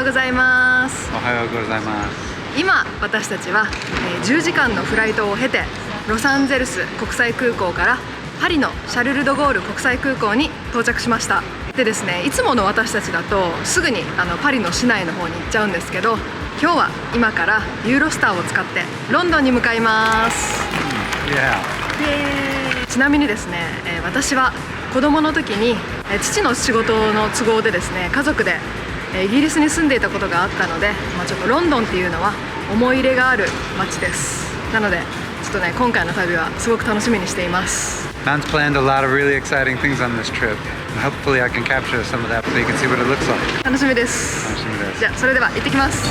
ようございます。おはようございます。今私たちは10時間のフライトを経てロサンゼルス国際空港からパリのシャルル・ド・ゴール国際空港に到着しました。でですね、いつもの私たちだとすぐにパリの市内の方に行っちゃうんですけど、今日は今からユーロスターを使ってロンドンに向かいます。ちなみにですね、私は子供の時に父の仕事の都合でですね、家族でイギリスに住んでいたことがあったので、ちょっとロンドンっていうのは思い入れがある街です。なのでちょっとね、今回の旅はすごく楽しみにしています。Man's planned a lot of really exciting things on this trip. Hopefully I can capture some of that so you can see what it looks like. 楽しみです。楽しみです。じゃあそれでは行ってきます。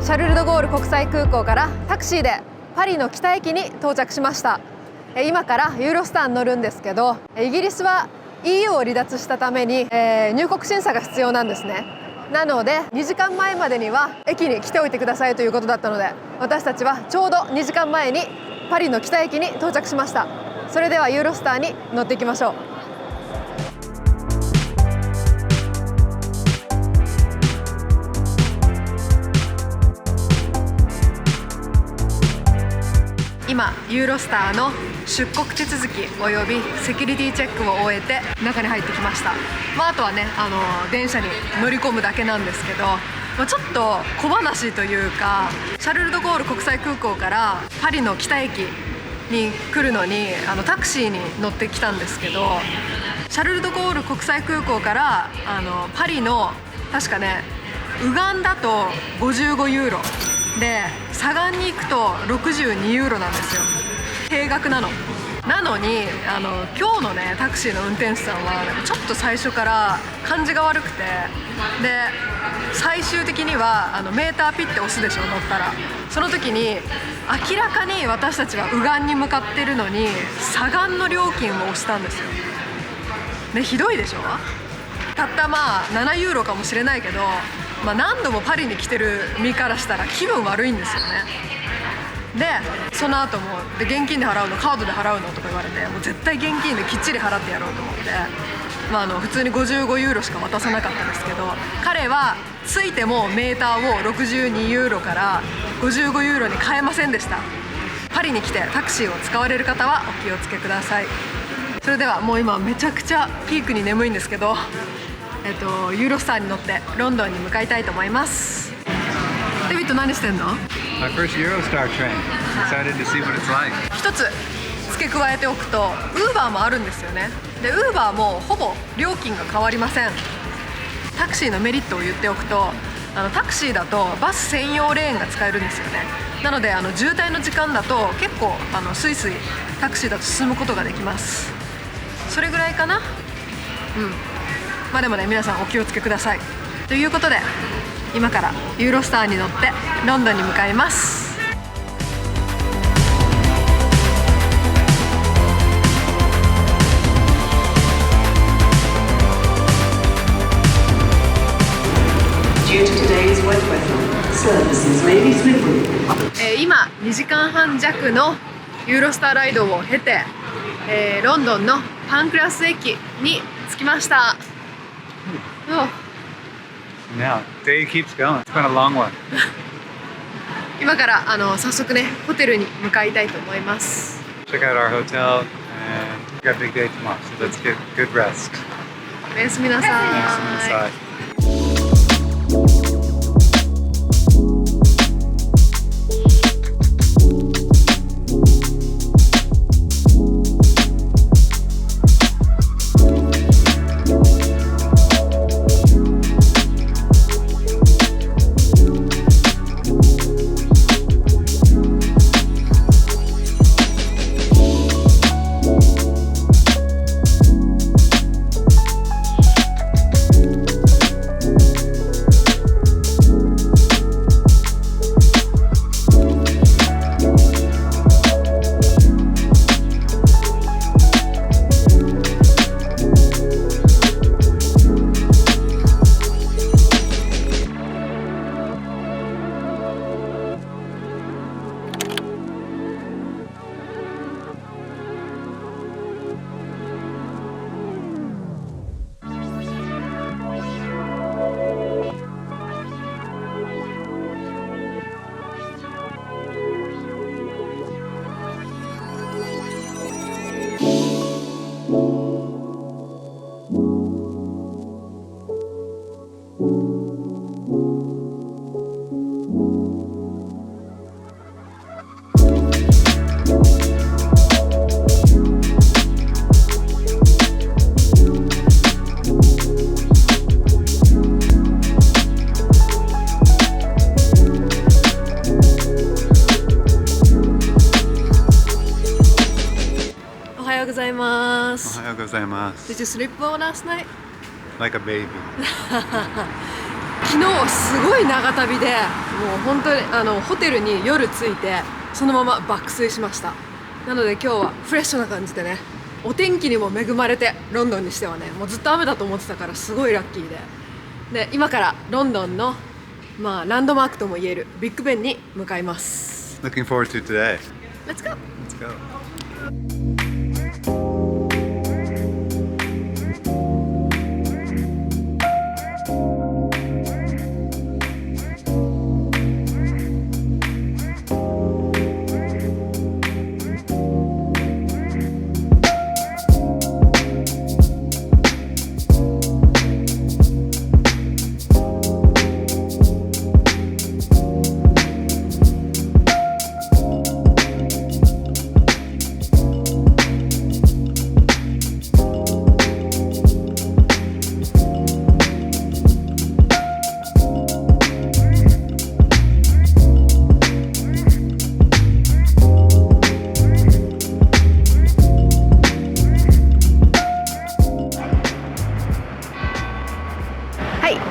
シャルル・ド・ゴール国際空港からタクシーでパリの北駅に到着しました。今からユーロスターに乗るんですけど、イギリスは EU を離脱したために、入国審査が必要なんですね。なので2時間前までには駅に来ておいてくださいということだったので、私たちはちょうど2時間前にパリの北駅に到着しました。それではユーロスターに乗っていきましょう。今ユーロスターの出国手続きおよびセキュリティチェックを終えて中に入ってきました。あとはね、電車に乗り込むだけなんですけど、ちょっと小話というか、シャルル・ド・ゴール国際空港からパリの北駅に来るのにタクシーに乗ってきたんですけど、シャルル・ド・ゴール国際空港からパリの確かね、右岸だと55ユーロで、左岸に行くと62ユーロなんですよ。定額なのに今日のねタクシーの運転手さんはちょっと最初から感じが悪くて、で最終的にはメーターピッて押すでしょ、乗ったら。その時に明らかに私たちは右岸に向かってるのに左岸の料金を押したんですよ。ね、ひどいでしょ。たった7ユーロかもしれないけど、何度もパリに来てる身からしたら気分悪いんですよね。でその後も現金で払うのカードで払うのとか言われて、もう絶対現金できっちり払ってやろうと思って、普通に55ユーロしか渡さなかったんですけど、彼はついてもメーターを62ユーロから55ユーロに変えませんでした。パリに来てタクシーを使われる方はお気をつけください。それではもう今めちゃくちゃピークに眠いんですけど、ユーロスターに乗ってロンドンに向かいたいと思います。デビッド何してんの？ My first Eurostar train. Excited to see what it's like. 一つ付け加えておくと、ウーバーもあるんですよね。でウーバーもほぼ料金が変わりません。タクシーのメリットを言っておくと、タクシーだとバス専用レーンが使えるんですよね。なので渋滞の時間だと結構スイスイタクシーだと進むことができます。それぐらいかな。でもね、皆さんお気をつけください。ということで今からユーロスターに乗ってロンドンに向かいます。今2時間半弱のユーロスターライドを経て、ロンドンのパンクラス駅に着きました。Now, day keeps going. It's been a long one. 今から早速ねホテルに向かいたいと思います。 Check out our hotel and we got a big day tomorrow, so let's get good rest. おやすみなさい。gozaimasu. Did you sleep well last night? Like a baby. 昨日すごい長旅で、もう本当にホテルに夜着いてそのまま爆睡しました。なので今日はフレッシュな感じでね、お天気にも恵まれて、ロンドンにしてはね、もうずっと雨だと思ってたからすごいラッキーで、今からロンドンのランドマークともいえるビッグベンに向かいます。 Looking forward to today. Let's go! Let's go.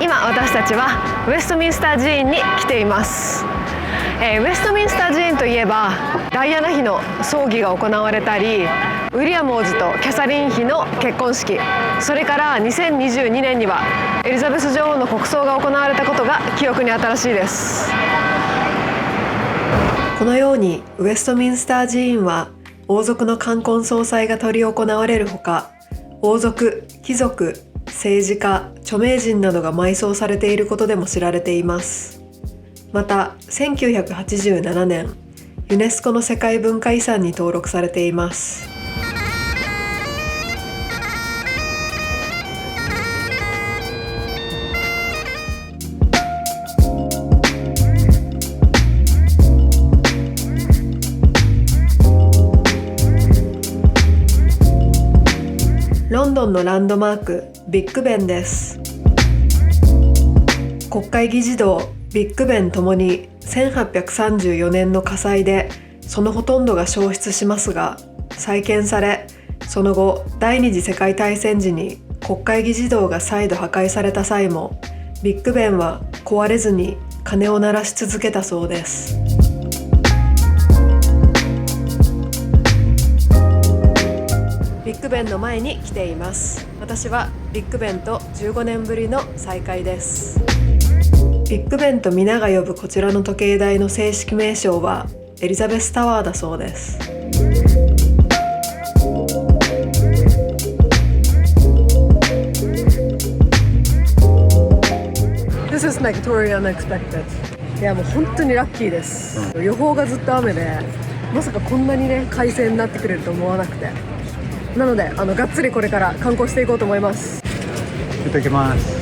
今私たちはウェストミンスター寺院に来ています。ウェストミンスター寺院といえばダイアナ妃の葬儀が行われたり、ウィリアム王子とキャサリン妃の結婚式、それから2022年にはエリザベス女王の国葬が行われたことが記憶に新しいです。このようにウェストミンスター寺院は王族の冠婚葬祭が執り行われるほか、王族、貴族、政治家、著名人などが埋葬されていることでも知られています。また、1987年、ユネスコの世界文化遺産に登録されています。ロンドンのランドマーク、ビッグベンです。国会議事堂、ビッグベンともに1834年の火災でそのほとんどが焼失しますが、再建され、その後第二次世界大戦時に国会議事堂が再度破壊された際も、ビッグベンは壊れずに鐘を鳴らし続けたそうです。ビッグベンの前に来ています。私はビッグベンと15年ぶりの再会です。ビッグベンと皆が呼ぶこちらの時計台の正式名称はエリザベスタワーだそうです。This is like totally unexpected. いやもう本当にラッキーです。予報がずっと雨で、まさかこんなにね快晴になってくれると思わなくて。なのでがっつりこれから観光していこうと思います。行ってきます。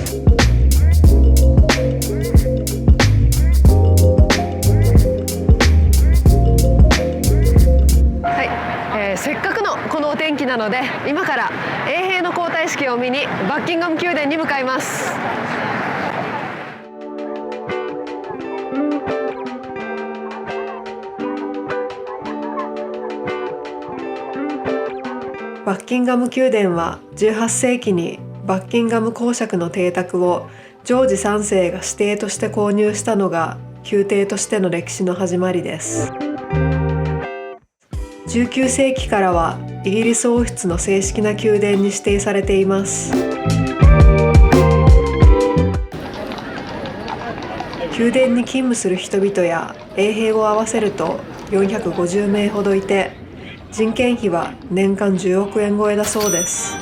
はい、せっかくのこのお天気なので、今から衛兵の交代式を見にバッキンガム宮殿に向かいます。バッキンガム宮殿は18世紀にバッキンガム公爵の邸宅をジョージ3世が私邸として購入したのが宮廷としての歴史の始まりです。19世紀からはイギリス王室の正式な宮殿に指定されています。宮殿に勤務する人々や衛兵を合わせると450名ほどいて、人件費は年間10億円超えだそうです。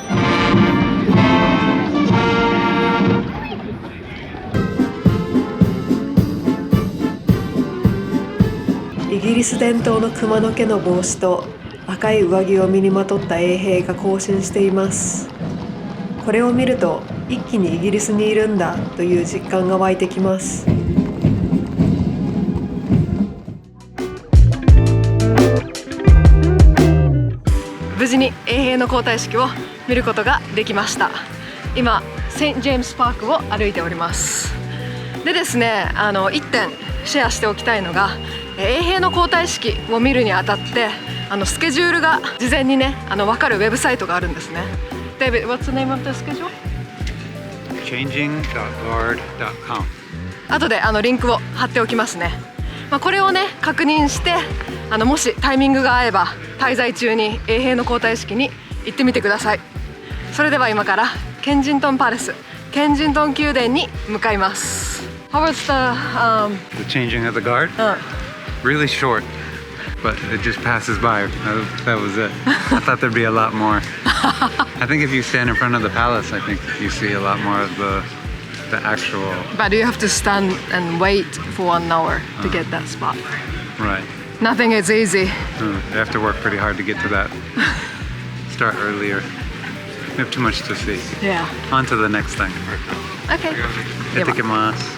イギリス伝統の熊の毛の帽子と赤い上着を身にまとった衛兵が行進しています。これを見ると一気にイギリスにいるんだという実感が湧いてきます。無事に衛兵の交代式を見ることができました。今セント・ジェームス・パークを歩いております。でですね、1点シェアしておきたいのが、衛兵の交代式を見るにあたってスケジュールが事前にね分かるウェブサイトがあるんですね。David, what's the name of the schedule? changing.guard.com 後でリンクを貼っておきますね。これをね確認してもしタイミングが合えば滞在中に衛兵の交代式に行ってみてください。それでは今からケンジントンパレス、ケンジントン宮殿に向かいます。How was The changing of the guard? Really short, but it just passes by. That was it. I thought there'd be a lot more. I think if you stand in front of the palace, I think you see a lot more of the actual. But you have to stand and wait for 1 hour to get that spot. Right. Nothing is easy. You have to work pretty hard to get to that. Start earlier. We have too much to see. Yeah. On to the next thing. Okay. 行ってきます。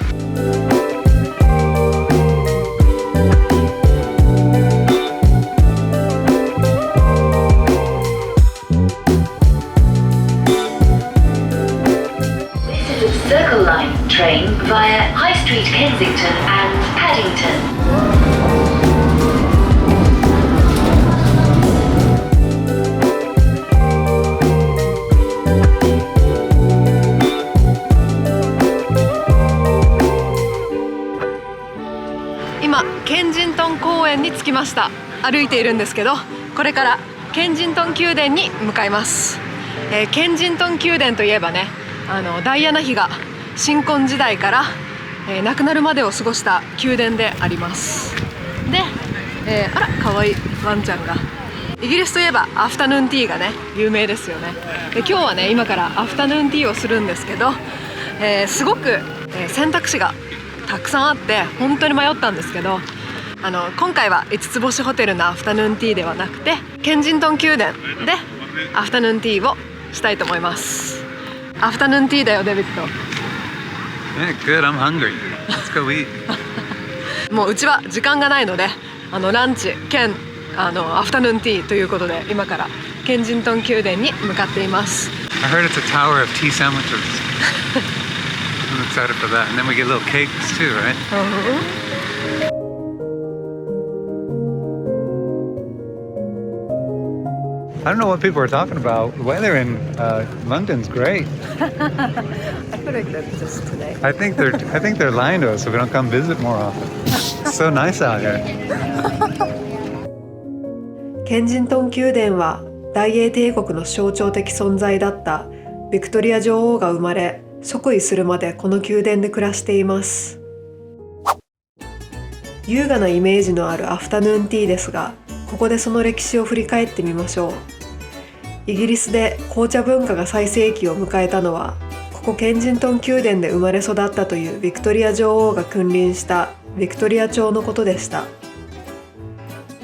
Circle Line train via High Street Kensington and Paddington. 今ケンジントン公園に着きました。歩いているんですけど、これからケンジントン宮殿に向かいます。ケンジントン宮殿といえばね、ダイアナ妃が新婚時代から、亡くなるまでを過ごした宮殿であります。で、あら可愛いワンちゃんが。イギリスといえばアフタヌーンティーがね有名ですよね。で今日はね今からアフタヌーンティーをするんですけど、すごく、選択肢がたくさんあって本当に迷ったんですけど、今回は5つ星ホテルのアフタヌーンティーではなくてケンジントン宮殿でアフタヌーンティーをしたいと思います。アフタヌーンティーだよデビッド。Yeah, good. I'm hungry. Let's go eat. もううちは時間がないのでランチ兼アフタヌーンティーということで今からケンジントン宮殿に向かっています。 I heard it's a tower of tea sandwiches. I'm excited for that. And then we get little cakes too, right? I don't know what people are talking about. The weather in London's great. I feel like that's just today. I think they're lying to us so we don't come visit more often. It's so nice out here. ケンジントン宮殿は大英帝国の象徴的存在だったビクトリア女王が生まれ即位するまでこの宮殿で暮らしています。優雅なイメージのあるアフタヌーンティーですが、ここでその歴史を振り返ってみましょう。イギリスで紅茶文化が最盛期を迎えたのは、ここケンジントン宮殿で生まれ育ったというビクトリア女王が君臨したビクトリア朝のことでした。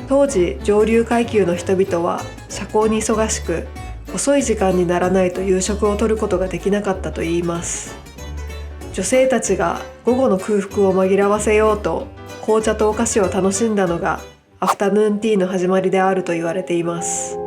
当時、上流階級の人々は社交に忙しく、遅い時間にならないと夕食をとることができなかったといいます。女性たちが午後の空腹を紛らわせようと紅茶とお菓子を楽しんだのがアフタヌーンティーの始まりであると言われています。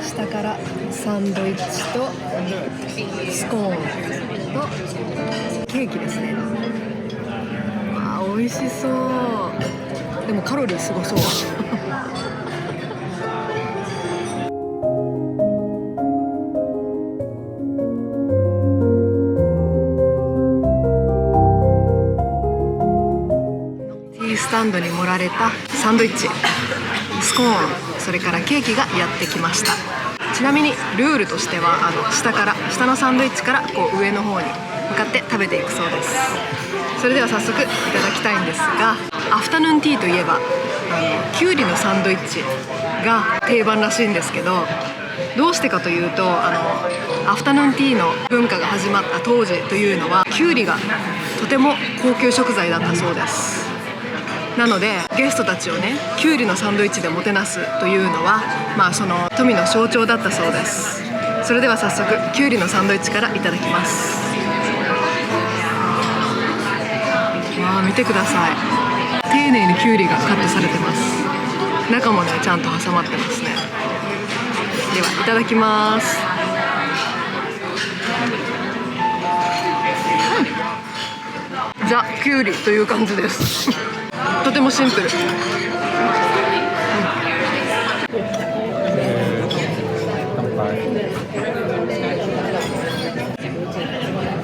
下からサンドイッチとスコーンとケーキですね。あー美味しそう。でもカロリーすごそう。ティースタンドに盛られたサンドイッチ、スコーン、それからケーキがやってきました。ちなみにルールとしては下のサンドイッチからこう上の方に向かって食べていくそうです。それでは早速いただきたいんですが、アフタヌーンティーといえばきゅうりのサンドイッチが定番らしいんですけど、どうしてかというとアフタヌーンティーの文化が始まった当時というのはきゅうりがとても高級食材だったそうです。なのでゲストたちをねきゅうりのサンドイッチでもてなすというのは、その富の象徴だったそうです。それでは早速きゅうりのサンドイッチからいただきます。見てください。丁寧にきゅうりがカットされてます。中もねちゃんと挟まってますね。ではいただきます。ザ・きゅうりという感じですとてもシンプル。い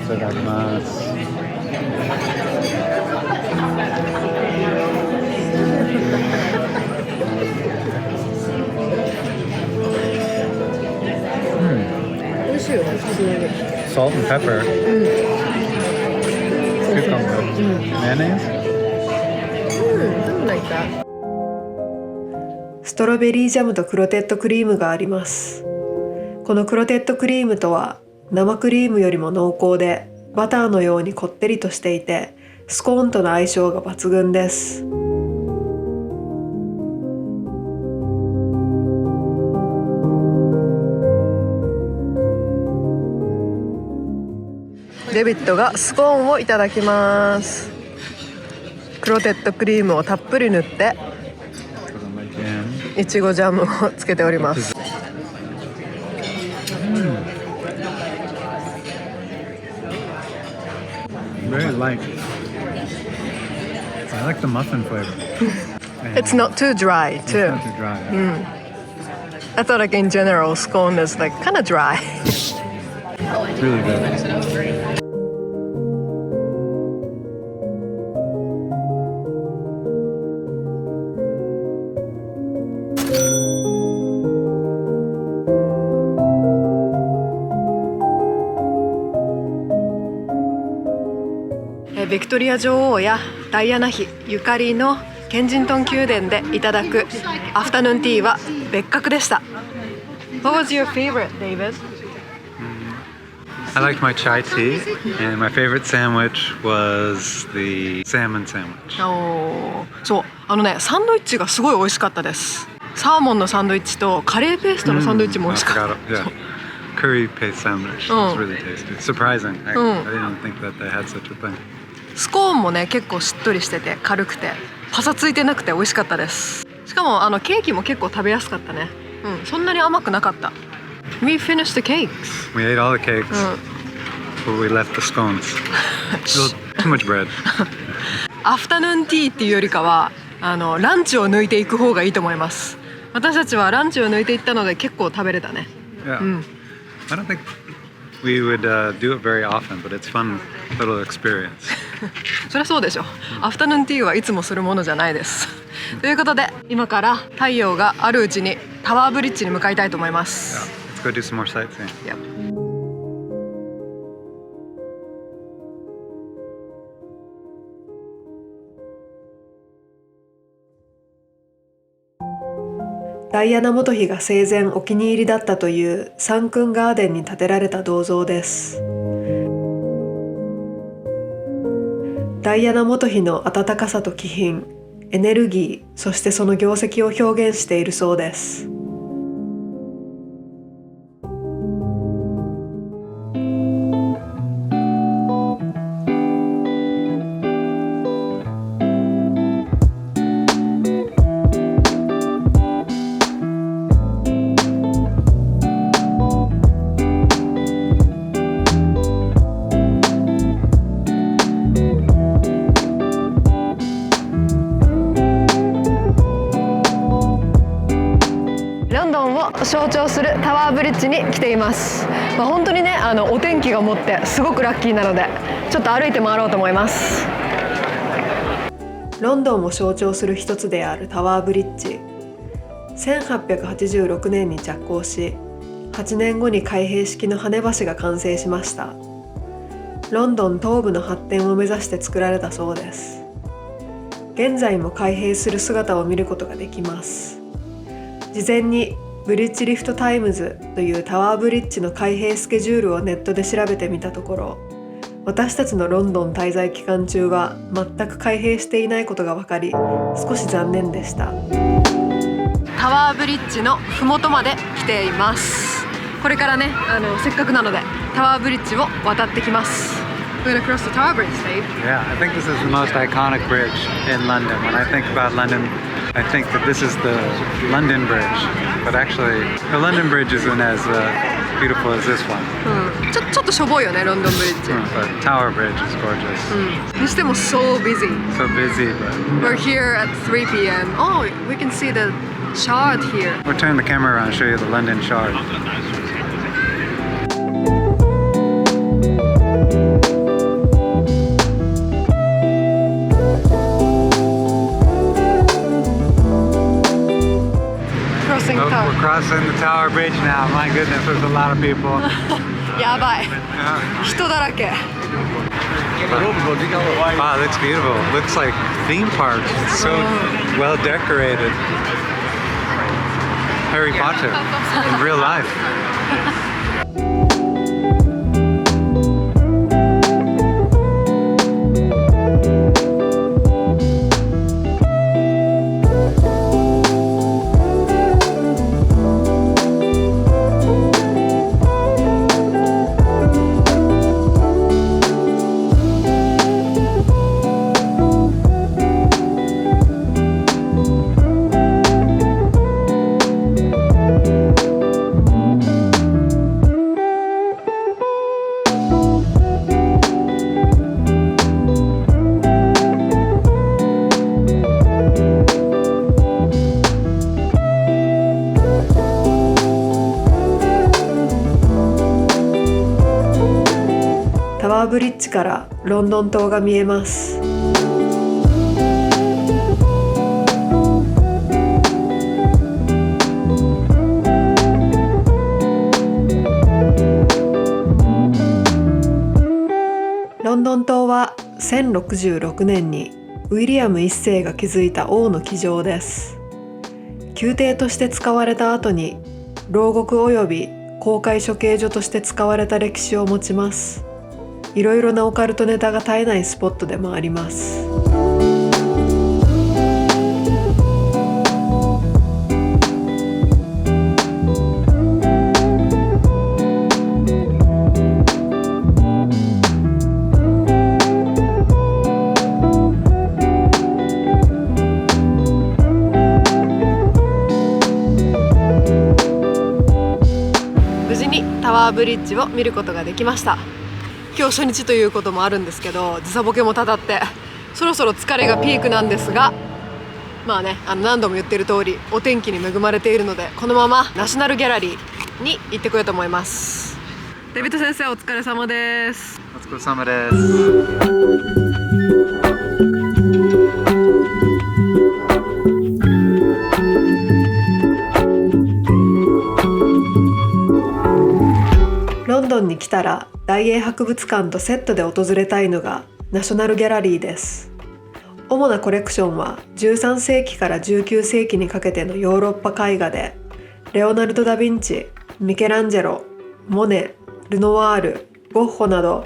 ただきます。美味しいよね。Salt and pepper. Cucumber. Mayonnaise. Something like that. ストロベリージャムとクロテッドクリームがあります。このクロテッドクリームとは生クリームよりも濃厚でバターのようにこってりとしていて、スコーンとの相性が抜群です。デビッドがスコーンをいただきます。クロテッドクリームをたっぷり塗っていちごジャムをつけております。Very light. I like the muffin flavor. It's not too dry too. It's not too dry. I thought like in general scone is like kind of dry. It's really good. ビクトリア女王やダイアナ妃ゆかりのケンジントン宮殿でいただくアフタヌーンティーは別格でした。What was your favorite, David? I liked my chai tea, and my favorite sandwich was the salmon sandwich. そう、サンドイッチがすごい美味しかったです。サーモンのサンドイッチとカレーペーストのサンドイッチも美味しかった。Curry paste sandwich. It's really tasty. Surprising. I didn't think that they had such a thing. スコーンもね結構しっとりしてて軽くてパサついてなくて美味しかったです。しかもケーキも結構食べやすかったね。そんなに甘くなかった。We finished the cakes. We ate all the cakes, but we left the scones. Too much bread. アフタヌーンティーっていうよりかはランチを抜いていく方がいいと思います。私たちはランチを抜いていったので結構食べれたね。Yeah. I don't think we would do it very often, but it's fun little experience. そりゃそうでしょ。アフタヌーンティーはいつもするものじゃないです。ということで今から太陽があるうちにタワーブリッジに向かいたいと思います。Let's go do some more sightseeing. Yep. ダイアナ元妃が生前お気に入りだったというサンクンガーデンに建てられた銅像です。ダイアナ元妃の温かさと気品、エネルギー、そしてその業績を表現しているそうです。象徴するタワーブリッジに来ています。本当にねお天気がもってすごくラッキーなのでちょっと歩いて回ろうと思います。ロンドンを象徴する一つであるタワーブリッジ。1886年に着工し、8年後に開閉式の跳ね橋が完成しました。ロンドン東部の発展を目指して作られたそうです。現在も開閉する姿を見ることができます。事前にブリッジリフトタイムズというタワーブリッジの開閉スケジュールをネットで調べてみたところ、私たちのロンドン滞在期間中は全く開閉していないことが分かり、少し残念でした。タワーブリッジの麓まで来ています。これからね、せっかくなのでタワーブリッジを渡ってきます。We're gonna cross the Tower Bridge, Dave. Yeah, I think this is the most iconic bridge in London. When I think about London, I think that this is the London Bridge. But actually, the London Bridge isn't as beautiful as this one. ちょっとしょぼいよね、ロンドンブリッジ。But Tower Bridge is gorgeous. にしても so busy. So busy, but We're here at 3 p.m. Oh, we can see the Shard here. we'll turn the camera around and show you the London Shard. Crossing Oh, Tower. we're crossing the Tower Bridge now. My goodness, there's a lot of people. やばい。 Yeah. 人だらけ。Wow, that's beautiful. Looks like theme park. It's so well decorated. Harry Potter in real life.タワーブリッジからロンドン島が見えます。ロンドン島は1066年にウィリアム1世が築いた王の記城です。宮廷として使われた後に牢獄及び公開処刑所として使われた歴史を持ちます。いろいろなオカルトネタが絶えないスポットでもあります。無事にタワーブリッジを見ることができました。今日初日ということもあるんですけど、時差ボケもたたってそろそろ疲れがピークなんですが、まあね、何度も言ってる通りお天気に恵まれているので、このままナショナルギャラリーに行ってこようと思います。デビッド先生、お疲れ様です。お疲れ様です。ロンドンに来たら大英博物館とセットで訪れたいのがナショナルギャラリーです。主なコレクションは13世紀から19世紀にかけてのヨーロッパ絵画で、レオナルド・ダ・ヴィンチ、ミケランジェロ、モネ、ルノワール、ゴッホなど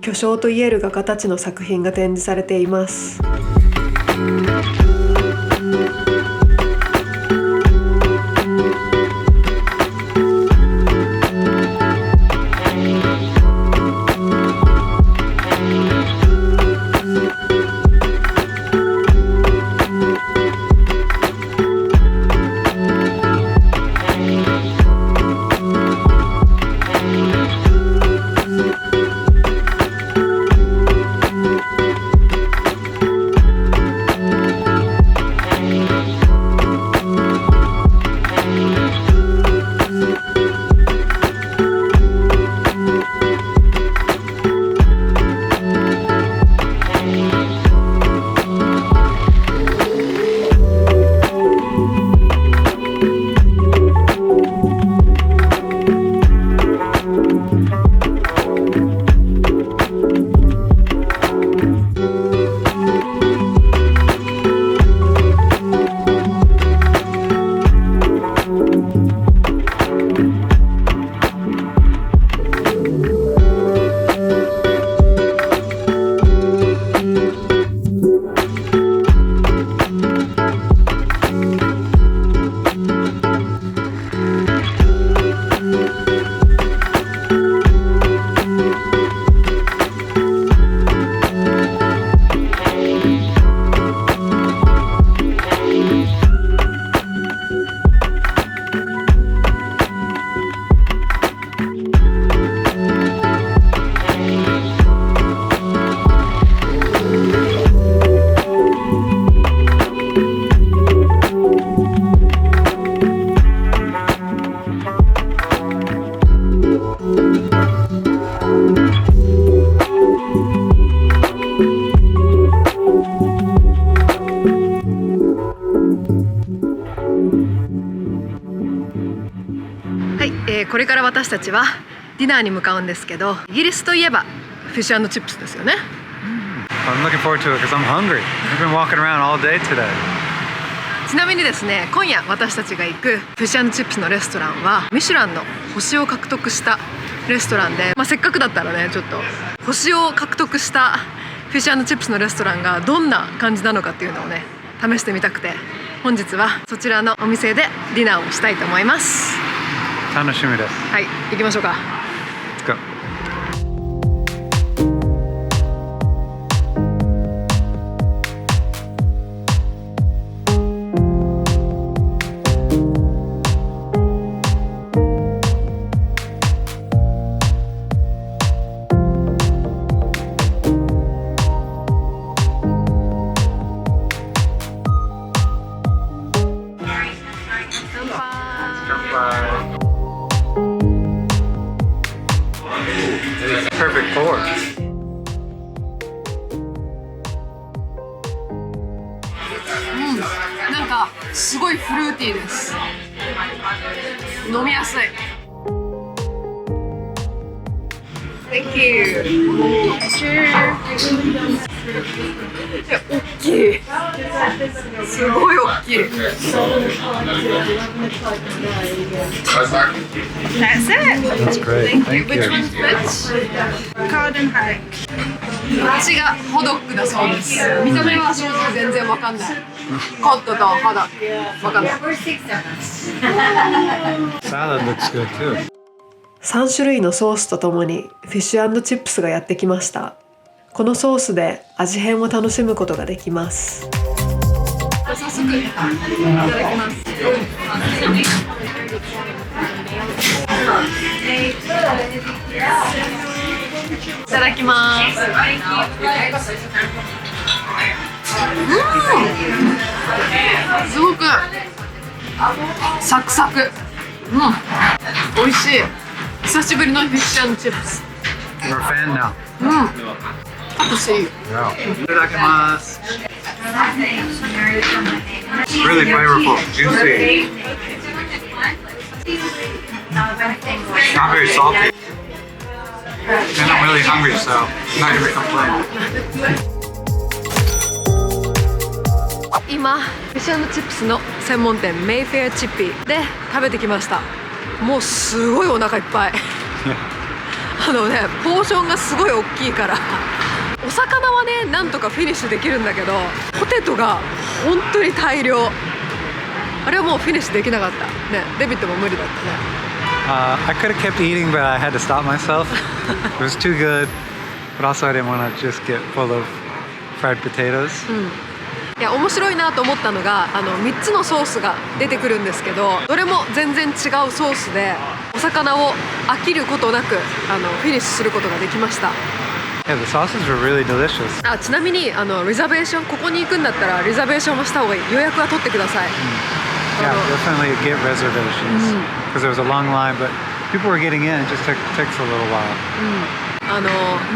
巨匠といえる画家たちの作品が展示されています。これから私たちはディナーに向かうんですけど、イギリスといえばフィッシュ&チップスですよね。I'm looking forward to it because I'm hungry. I've been walking around all day today. ちなみにですね、今夜私たちが行くフィッシュ&チップスのレストランはミシュランの星を獲得したレストランで、せっかくだったらね、ちょっと星を獲得したフィッシュ&チップスのレストランがどんな感じなのかっていうのをね、試してみたくて、本日はそちらのお店でディナーをしたいと思います。楽しみです。はい、行きましょうか。 Let's go. Perfect pour. なんかすごいフルーティーです。飲みやすい。Thank you. Cheers. 大きい。すごい大きい。That's it. That's great. Thank Which you. one's which? Card and Haddock. 私がホドッグだそうです。見た目は正直全然わかんない。コットとハドッグわかんない。Salad looks good too. 3種類のソースとともにフィッシュ&チップスがやってきました。このソースで味変を楽しむことができます。早速いただきます。いただきます。すごくサクサク。美味しい。久しぶりのフィッシュ&チップス。 We're a fan now. 私いい。いただきます。Really flavorful, juicy. Not very salty. And I'm really hungry, so I'm not gonna complain. 今フィッシュ&チップスの専門店メイフェアチッピーで食べてきました。もうすごいお腹いっぱい。ポーションがすごい大きいから、お魚はねなんとかフィニッシュできるんだけど、ポテトが本当に大量。あれはもうフィニッシュできなかったね。デビッドも無理だったね。I could have kept eating, but I had to stop myself. It was too good, but also I didn't want to just get full of fried potatoes. いや面白いなと思ったのが、3つのソースが出てくるんですけど、どれも全然違うソースでお魚を飽きることなくフィニッシュすることができました。Yeah, the sauces were really delicious. ちなみにリザベーション、ここに行くんだったらリザベーションもした方がいい。予約は取ってください。Yeah, definitely get reservations because there was a long line, but people were getting in. It just takes a little while.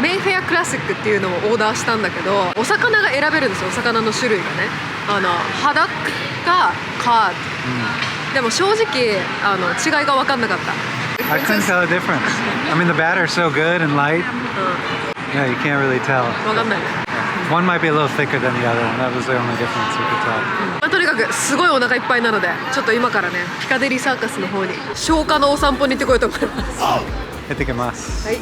メイフェアクラシックっていうのをオーダーしたんだけど、お魚が選べるんですよ。お魚の種類がね、ハダックかカード、でも正直違いが分かんなかった。I couldn't tell the difference. I mean, the batter is so good and light. Yeah, you can't really tell. 分かんないね。One might be a little thicker than the other, and that was the only difference you could tell. とにかくすごいお腹いっぱいなので、ちょっと今からねピカデリーサーカスの方に消化のお散歩に行ってこようと思います。行ってきます。はい。